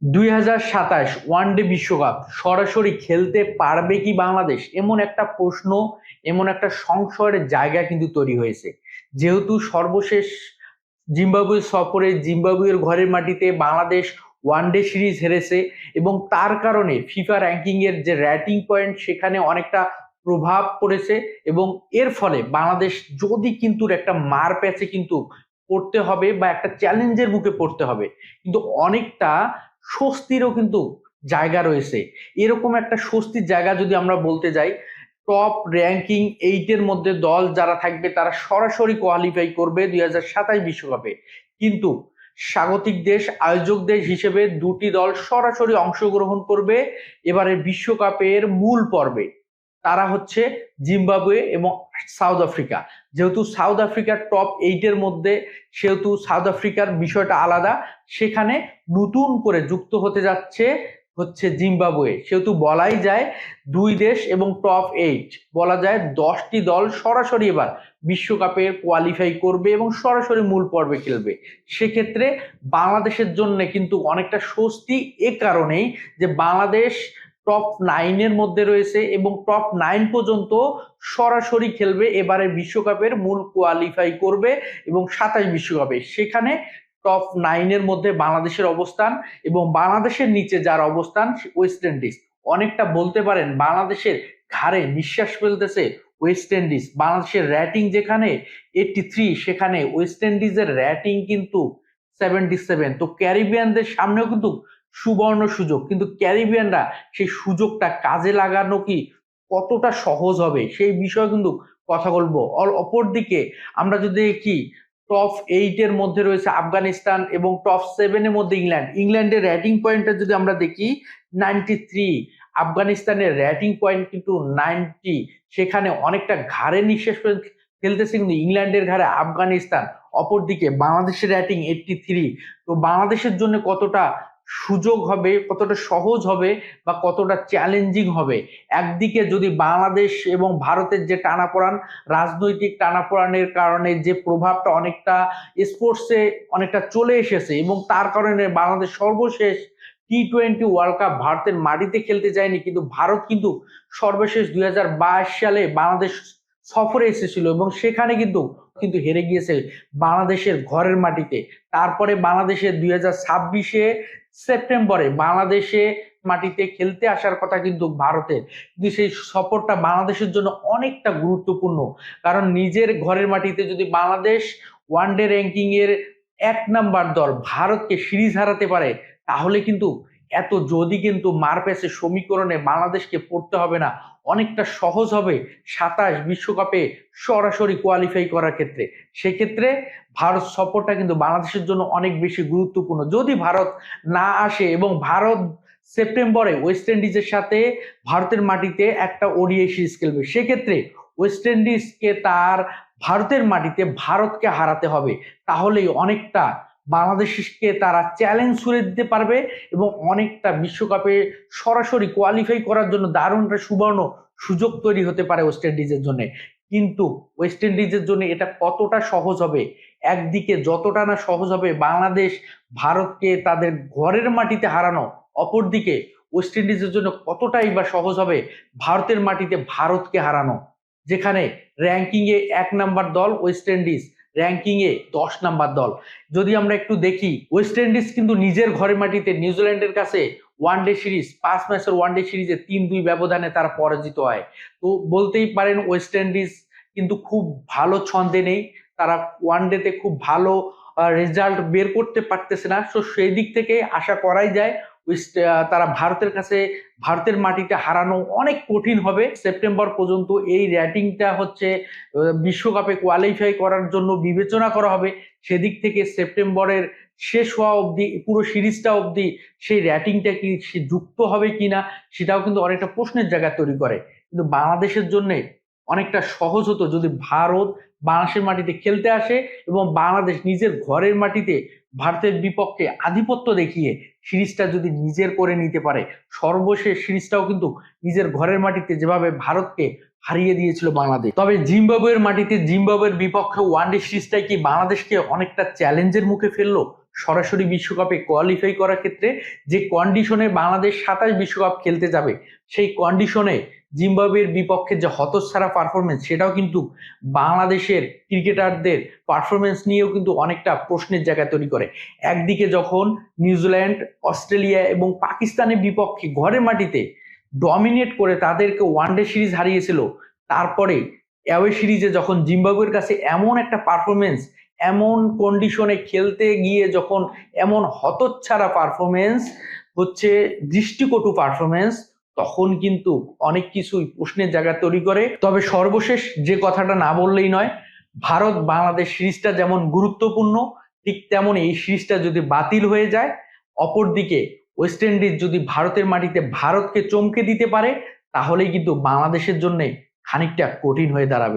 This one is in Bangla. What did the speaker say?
2027 ওয়ানডে বিশ্বকাপ সরাসরি খেলতে পারবে কি বাংলাদেশ, এমন একটা প্রশ্ন, এমন একটা সংশয়ের জায়গা কিন্তু তৈরি হয়েছে। যেহেতু সর্বশেষ জিম্বাবুয়ে সফরে জিম্বাবুয়ের ঘরের মাটিতে বাংলাদেশ ওয়ানডে সিরিজ হেরেছে এবং তার কারণে ফিফা র্যাঙ্কিং এর যে র্যাটিং পয়েন্ট সেখানে অনেকটা প্রভাব পড়েছে এবং এর ফলে বাংলাদেশ যদি কিন্তু একটা মার প্যাচে কিন্তু পড়তে হবে বা একটা চ্যালেঞ্জের মুখে পড়তে হবে, কিন্তু অনেকটা স্বস্তিরও কিন্তু জায়গা রয়েছে। এরকম একটা স্বস্তির জায়গা যদি আমরা বলতে যাই, টপ র্যাঙ্কিং 8-এর মধ্যে দল যারা থাকবে তারা সরাসরি কোয়ালিফাই করবে 2027 বিশ্বকাপে। কিন্তু স্বাগতিক দেশ, আয়োজক দেশ হিসেবে দুটি দল সরাসরি অংশগ্রহণ করবে এবারের বিশ্বকাপের মূল পর্বে। তারা হচ্ছে জিম্বাবুয়ে এবং সাউথ আফ্রিকা। যেহেতু সাউথ আফ্রিকার টপ 8-এর মধ্যে, সেহেতু সাউথ আফ্রিকার বিষয়টা আলাদা। সেখানে নতুন করে যুক্ত হতে যাচ্ছে হচ্ছে জিম্বাবুয়ে, সেহেতু বলাই যায় দুই দেশ এবং টপ 8 বলা যায় 10টি দল সরাসরি এবার বিশ্বকাপের কোয়ালিফাই করবে এবং সরাসরি মূল পর্বে খেলবে। সেক্ষেত্রে বাংলাদেশের জন্য কিন্তু অনেকটা স্বস্তি এ কারণেই যে বাংলাদেশ টপ 9-এর মধ্যে রয়েছে এবং টপ 9 পর্যন্ত সরাসরি খেলবে এবারে বিশ্বকাপের মূল কোয়ালিফাই করবে এবং 27 বিশ্বকাপে। সেখানে টপ 9-এর মধ্যে বাংলাদেশের অবস্থান এবং বাংলাদেশের নিচে যার অবস্থান ওয়েস্ট ইন্ডিজ। অনেকটা বলতে পারেন বাংলাদেশের ঘাড়ে নিঃশ্বাস ফেলতেছে ওয়েস্ট ইন্ডিজ। বাংলাদেশের র্যাটিং যেখানে 83, সেখানে ওয়েস্ট ইন্ডিজের র্যাটিং কিন্তু 77। তো ক্যারিবিয়ানদের সামনেও কিন্তু সুবর্ণ সুযোগ, কিন্তু ক্যারিবিয়ানরা সেই সুযোগটা কাজে লাগানো কি কতটা সহজ হবে সেই বিষয়ে কিন্তু কথা বলবো। অপরদিকে আমরা যদি দেখি টপ 8-এর মধ্যে রয়েছে আফগানিস্তান এবং টপ 7-এর মধ্যে ইংল্যান্ডের র্যাটিং পয়েন্টটা যদি আমরা দেখি 93, আফগানিস্তানের র্যাটিং পয়েন্ট কিন্তু 90। সেখানে অনেকটা ঘাড়ে নিঃশ্বাস ফেলতেছে কিন্তু ইংল্যান্ডের ঘাড়ে আফগানিস্তান। অপরদিকে বাংলাদেশের র্যাটিং 83। তো বাংলাদেশের জন্য কতটা সুযোগ হবে, কতটা সহজ হবে বা কতটা চ্যালেঞ্জিং হবে। একদিকে যদি বাংলাদেশ এবং ভারতের যে টানাপোড়ান, রাজনৈতিক টানাপোড়ানের কারণে যে প্রভাবটা অনেকটা স্পোর্টসে অনেকটা চলে এসেছে এবং তার কারণে বাংলাদেশ সর্বশেষ টি-20 ওয়ার্ল্ড কাপ ভারতের মাটিতে খেলতে যায়নি, কিন্তু ভারত কিন্তু সর্বশেষ 2022 সালে বাংলাদেশ সফরে এসেছিল এবং সেখানে কিন্তু কিন্তু হেরে গিয়েছে বাংলাদেশের ঘরের মাটিতে। তারপরে বাংলাদেশের 2026-এ সেপ্টেম্বরে বাংলাদেশে মাটিতে খেলতে আসার কথা কিন্তু ভারতের, কিন্তু সেই সফরটা বাংলাদেশের জন্য অনেকটা গুরুত্বপূর্ণ। কারণ নিজের ঘরের মাটিতে যদি বাংলাদেশ ওয়ানডে র্যাঙ্কিং এর 1 নাম্বার দল ভারতকে সিরিজ হারাতে পারে, তাহলে কিন্তু যদি কিন্তু মারপ্যাচের সমীকরণে বাংলাদেশকে পড়তে হবে না, অনেকটা সহজ হবে 27 বিশ্বকাপে সরাসরি কোয়ালিফাই করার ক্ষেত্রে। সেক্ষেত্রে ভারত সফরটা কিন্তু বাংলাদেশের জন্য অনেক বেশি গুরুত্বপূর্ণ। যদি ভারত না আসে এবং ভারত সেপ্টেম্বরে ওয়েস্ট ইন্ডিজের সাথে ভারতের মাটিতে একটা ওডিআই সিরিজ খেলবে, সেক্ষেত্রে ওয়েস্ট ইন্ডিজকে তার ভারতের মাটিতে ভারতকে হারাতে হবে। তাহলেই অনেকটা বাংলাদেশকে তারা চ্যালেঞ্জ ছুড়ে দিতে পারবে এবং অনেকটা বিশ্বকাপে সরাসরি কোয়ালিফাই করার জন্য দারুণ একটা সুবর্ণ সুযোগ তৈরি হতে পারে ওয়েস্ট ইন্ডিজের জন্য। কিন্তু ওয়েস্ট ইন্ডিজের জন্য এটা কতটা সহজ হবে? একদিকে যতটা না সহজ হবে বাংলাদেশ ভারতকে তাদের ঘরের মাটিতে হারানো, অপরদিকে ওয়েস্ট ইন্ডিজের জন্য কতটাই বা সহজ হবে ভারতের মাটিতে ভারতকে হারানো, যেখানে র্যাঙ্কিং এ 1 নাম্বার দল ওয়েস্ট ইন্ডিজ, র্যাঙ্কিং এ 10 নাম্বার দল। যদি আমরা একটু দেখি, ওয়েস্ট ইন্ডিজ কিন্তু নিজের ঘরের মাটিতে নিউজিল্যান্ডের কাছে ওয়ানডে সিরিজ 5 ম্যাচের ওয়ানডে সিরিজে 3-2 ব্যবধানে তারা পরাজিত হয়। তো বলতেই পারেন ওয়েস্ট ইন্ডিজ কিন্তু খুব ভালো ছন্দে নেই, তারা ওয়ানডেতে খুব ভালো রেজাল্ট বের করতে পারতেছে না। তো সেই দিক থেকে আশা করাই যায় তারা ভারতের কাছে, ভারতের মাটিতে হারানো অনেক কঠিন হবে। সেপ্টেম্বর পর্যন্ত এই র্যাটিংটা হচ্ছে বিশ্বকাপে কোয়ালিফাই করার জন্য বিবেচনা করা হবে। সেদিক থেকে সেপ্টেম্বরের শেষ হওয়া অবধি, পুরো সিরিজটা অবধি সেই র্যাটিংটা কি যুক্ত হবে কিনা সেটাও কিন্তু অনেকটা প্রশ্নের জায়গা তৈরি করে। কিন্তু বাংলাদেশের জন্য অনেকটা সহজ হতো যদি ভারত বাংলাদেশের মাটিতে খেলতে আসে এবং বাংলাদেশ নিজের ঘরের মাটিতে ভারতের বিপক্ষে আধিপত্য দেখিয়ে সিরিজটা যদি নিজের করে নিতে পারে। সর্বশেষ সিরিজটাও কিন্তু নিজের ঘরের মাটিতে যেভাবে ভারতকে হারিয়ে দিয়েছিল বাংলাদেশ। তবে জিম্বাবুয়ের মাটিতে জিম্বাবুয়ের বিপক্ষে ওয়ানডে সিরিজটাই কি বাংলাদেশকে অনেকটা চ্যালেঞ্জের মুখে ফেললো? সরাসরি বিশ্বকাপে কোয়ালিফাই করার ক্ষেত্রে যে কন্ডিশনে বাংলাদেশ 27 বিশ্বকাপ খেলতে যাবে, সেই কন্ডিশনে জিম্বাবুয়ের বিপক্ষে যে হতচ্ছাড়া পারফরমেন্স, সেটাও কিন্তু বাংলাদেশের ক্রিকেটারদের পারফরমেন্স নিয়েও কিন্তু অনেকটা প্রশ্নের জায়গা তৈরি করে। একদিকে যখন নিউজিল্যান্ড, অস্ট্রেলিয়া এবং পাকিস্তানের বিপক্ষে ঘরের মাটিতে ডমিনেট করে তাদেরকে ওয়ানডে সিরিজ হারিয়েছিল, তারপরে অ্যাওয়ে সিরিজে যখন জিম্বাবুয়ের কাছে এমন একটা পারফরমেন্স, এমন কন্ডিশনে খেলতে গিয়ে যখন এমন হতচ্ছাড়া পারফরমেন্স হচ্ছে, দৃষ্টিকটু পারফরমেন্স, তখন কিন্তু অনেক কিছুই প্রশ্নের জায়গা তৈরি করে। তবে সর্বশেষ যে কথাটা না বললেই নয়, ভারত বাংলাদেশ সিরিজটা যেমন গুরুত্বপূর্ণ, ঠিক তেমন এই সিরিজটা যদি বাতিল হয়ে যায়, অপরদিকে ওয়েস্ট ইন্ডিজ যদি ভারতের মাটিতে ভারতকে চমকে দিতে পারে, তাহলেই কিন্তু বাংলাদেশের জন্য খানিকটা কঠিন হয়ে দাঁড়াবে।